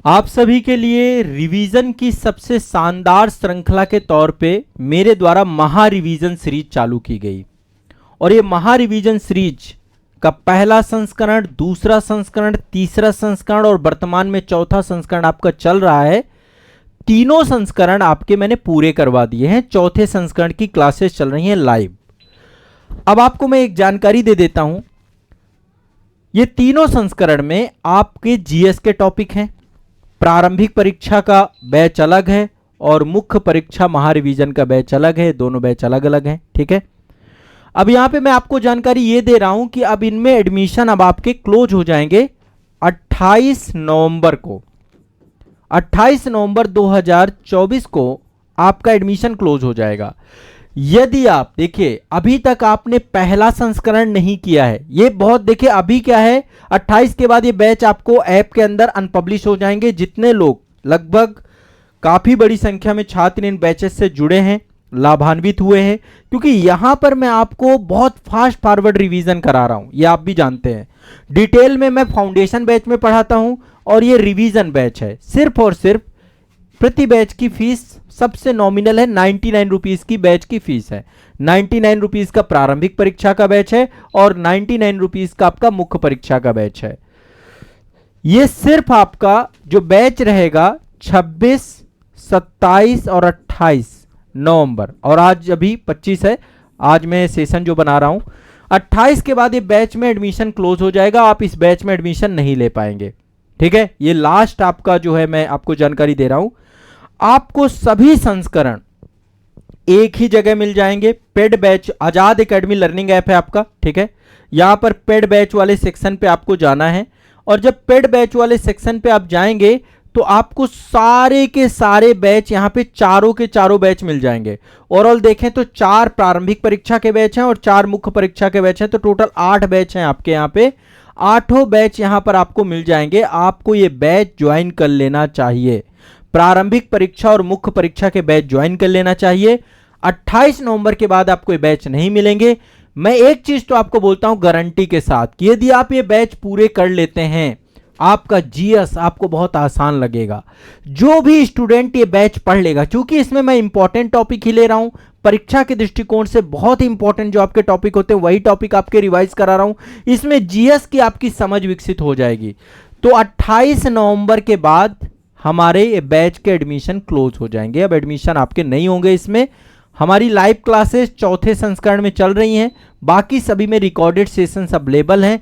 आप सभी के लिए रिवीजन की सबसे शानदार श्रृंखला के तौर पे मेरे द्वारा महा रिवीजन सीरीज चालू की गई और ये महा रिवीजन सीरीज का पहला संस्करण, दूसरा संस्करण, तीसरा संस्करण और वर्तमान में चौथा संस्करण आपका चल रहा है। तीनों संस्करण आपके मैंने पूरे करवा दिए हैं। चौथे संस्करण की क्लासेस चल रही हैं लाइव। अब आपको मैं एक जानकारी दे देता हूं, ये तीनों संस्करण में आपके जीएस के टॉपिक हैं। प्रारंभिक परीक्षा का बैच अलग है और मुख्य परीक्षा महारिवीजन का बैच अलग है। दोनों बैच अलग अलग हैं, ठीक है। अब यहां पे मैं आपको जानकारी ये दे रहा हूं कि अब इनमें एडमिशन अब आपके क्लोज हो जाएंगे 28 नवंबर को। 28 नवंबर 2024 को आपका एडमिशन क्लोज हो जाएगा। यदि आप देखिए अभी तक आपने पहला संस्करण नहीं किया है, ये बहुत देखिए अभी क्या है 28 के बाद ये बैच आपको ऐप के अंदर अनपब्लिश हो जाएंगे। जितने लोग लगभग काफी बड़ी संख्या में छात्र इन बैचेस से जुड़े हैं, लाभान्वित हुए हैं, क्योंकि यहां पर मैं आपको बहुत फास्ट फॉरवर्ड रिवीजन करा रहा हूं। ये आप भी जानते हैं, डिटेल में मैं फाउंडेशन बैच में पढ़ाता हूं और ये रिवीजन बैच है। सिर्फ और सिर्फ प्रति बैच की फीस सबसे नॉमिनल है, 99 रुपीज की बैच की फीस है। 99 रुपीज का प्रारंभिक परीक्षा का बैच है और 99 रुपीज का आपका मुख्य परीक्षा का बैच है। ये सिर्फ आपका जो बैच रहेगा 26, 27 और 28 नवंबर, और आज अभी 25 है, आज मैं सेशन जो बना रहा हूं। 28 के बाद ये बैच में एडमिशन क्लोज हो जाएगा। आप इस बैच में एडमिशन नहीं ले पाएंगे, ठीक है। ये लास्ट आपका जो है मैं आपको जानकारी दे रहा हूं। आपको सभी संस्करण एक ही जगह मिल जाएंगे। पेड बैच आजाद एकेडमी लर्निंग ऐप है आपका, ठीक है। यहां पर पेड बैच वाले सेक्शन पे आपको जाना है और जब पेड बैच वाले सेक्शन पे आप जाएंगे तो आपको सारे के सारे बैच यहां पे चारों के चारों बैच मिल जाएंगे। ओवरऑल देखें तो 4 प्रारंभिक परीक्षा के बैच हैं और 4 मुख्य परीक्षा के बैच हैं, तो टोटल 8 बैच हैं आपके यहाँ पे। 8 बैच यहां पर आपको मिल जाएंगे। आपको ये बैच ज्वाइन कर लेना चाहिए। प्रारंभिक परीक्षा और मुख्य परीक्षा के बैच ज्वाइन कर लेना चाहिए। 28 नवंबर के बाद आपको ये बैच नहीं मिलेंगे। मैं एक चीज तो आपको बोलता हूं गारंटी के साथ कि यदि आप ये बैच पूरे कर लेते हैं, आपका जीएस आपको बहुत आसान लगेगा। जो भी स्टूडेंट ये बैच पढ़ लेगा, क्योंकि इसमें मैं इंपॉर्टेंट टॉपिक ही ले रहा हूं, परीक्षा के दृष्टिकोण से बहुत ही इंपॉर्टेंट जो आपके टॉपिक होते हैं वही टॉपिक आपके रिवाइज करा रहा हूं। इसमें जीएस की आपकी समझ विकसित हो जाएगी। तो 28 नवंबर के बाद हमारे ये बैच के एडमिशन क्लोज हो जाएंगे। अब एडमिशन आपके नहीं होंगे इसमें। हमारी लाइव क्लासेस चौथे संस्करण में चल रही हैं, बाकी सभी में रिकॉर्डेड सेशंस अवेलेबल हैं।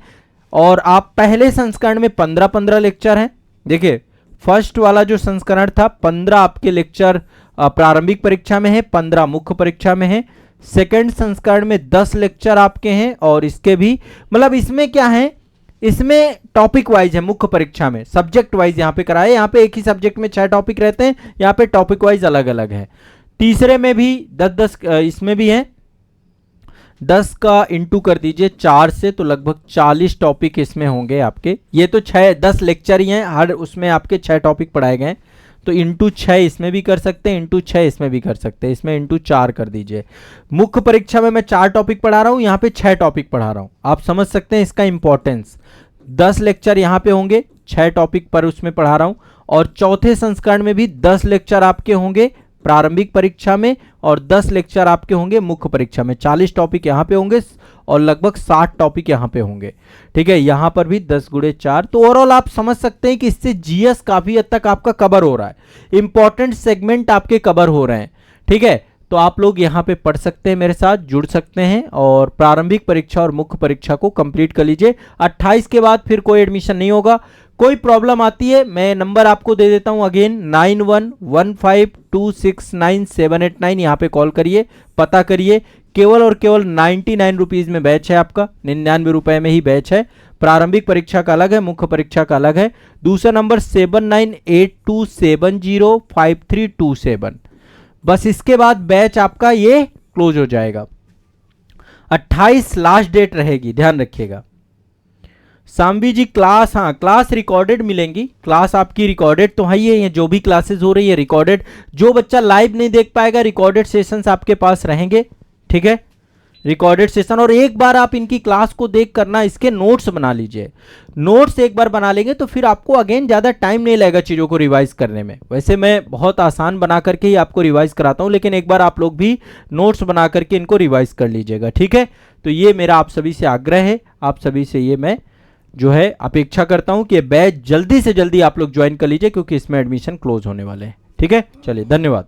और आप पहले संस्करण में 15-15 लेक्चर हैं। देखिए फर्स्ट वाला जो संस्करण था 15 आपके लेक्चर प्रारंभिक परीक्षा में है, 15 मुख्य परीक्षा में है। सेकंड संस्करण में 10 लेक्चर आपके हैं और इसके भी मतलब इसमें क्या है, इसमें टॉपिक वाइज है। मुख्य परीक्षा में सब्जेक्ट वाइज यहाँ पे कराए, यहाँ पे एक ही सब्जेक्ट में 6 टॉपिक रहते हैं, यहाँ पे टॉपिक वाइज अलग अलग है। तीसरे में भी 10-10 इसमें भी है। 10 का इंटू कर दीजिए 4 से, तो लगभग 40 टॉपिक इसमें होंगे आपके। ये तो 10 लेक्चर ही हैं, हर उसमें आपके 6 टॉपिक पढ़ाए गए हैं। तो इंटू 6 इसमें भी कर सकते हैं, इंटू 6 इसमें भी कर सकते हैं। इसमें इंटू 4 कर दीजिए। मुख्य परीक्षा में मैं 4 टॉपिक पढ़ा रहा हूँ, यहाँ पे 6 टॉपिक पढ़ा रहा हूँ। आप समझ सकते हैं इसका इंपॉर्टेंस। 10 लेक्चर यहाँ पे होंगे, 6 टॉपिक पर उसमें पढ़ा रहा हूँ। और चौथे संस्करण में भी 10 लेक्चर आपके होंगे प्रारंभिक परीक्षा में और 10 लेक्चर आपके होंगे मुख्य परीक्षा में। 40 टॉपिक यहाँ पे होंगे और लगभग 60 टॉपिक यहाँ पे होंगे, ठीक है। यहाँ पर भी 10 × 4। तो ओवरऑल आप समझ सकते हैं कि इससे जीएस काफी हद तक आपका कवर हो रहा है, इंपॉर्टेंट सेगमेंट आपके कवर हो रहे हैं, ठीक है। तो आप लोग यहाँ पे पढ़ सकते हैं, मेरे साथ जुड़ सकते हैं और प्रारंभिक परीक्षा और मुख्य परीक्षा को कंप्लीट कर लीजिए। 28 के बाद फिर कोई एडमिशन नहीं होगा। कोई प्रॉब्लम आती है मैं नंबर आपको दे देता हूं अगेन, 9115269789। यहाँ पे कॉल करिए, पता करिए। केवल और केवल 99 रुपीज में बैच है आपका, 99 रुपए में ही बैच है। प्रारंभिक परीक्षा का अलग है, मुख्य परीक्षा का अलग है। दूसरा नंबर 7982705327। बस इसके बाद बैच आपका ये क्लोज हो जाएगा। 28 लास्ट डेट रहेगी, ध्यान रखिएगा। सांवी जी क्लास, हाँ क्लास रिकॉर्डेड मिलेंगी। क्लास आपकी रिकॉर्डेड तो है ही है, जो भी क्लासेस हो रही है रिकॉर्डेड। जो बच्चा लाइव नहीं देख पाएगा रिकॉर्डेड सेशंस आपके पास रहेंगे, ठीक है। रिकॉर्डेड सेशन, और एक बार आप इनकी क्लास को देख करना इसके नोट्स बना लीजिए। नोट्स एक बार बना लेंगे तो फिर आपको अगेन ज़्यादा टाइम नहीं लगेगा चीज़ों को रिवाइज करने में। वैसे मैं बहुत आसान बना करके ही आपको रिवाइज कराता हूँ, लेकिन एक बार आप लोग भी नोट्स बना करके इनको रिवाइज कर लीजिएगा, ठीक है। तो ये मेरा आप सभी से आग्रह है, आप सभी से ये मैं जो है अपेक्षा करता हूँ कि बैच जल्दी से जल्दी आप लोग ज्वाइन कर लीजिए, क्योंकि इसमें एडमिशन क्लोज होने वाले हैं, ठीक है। चलिए, धन्यवाद।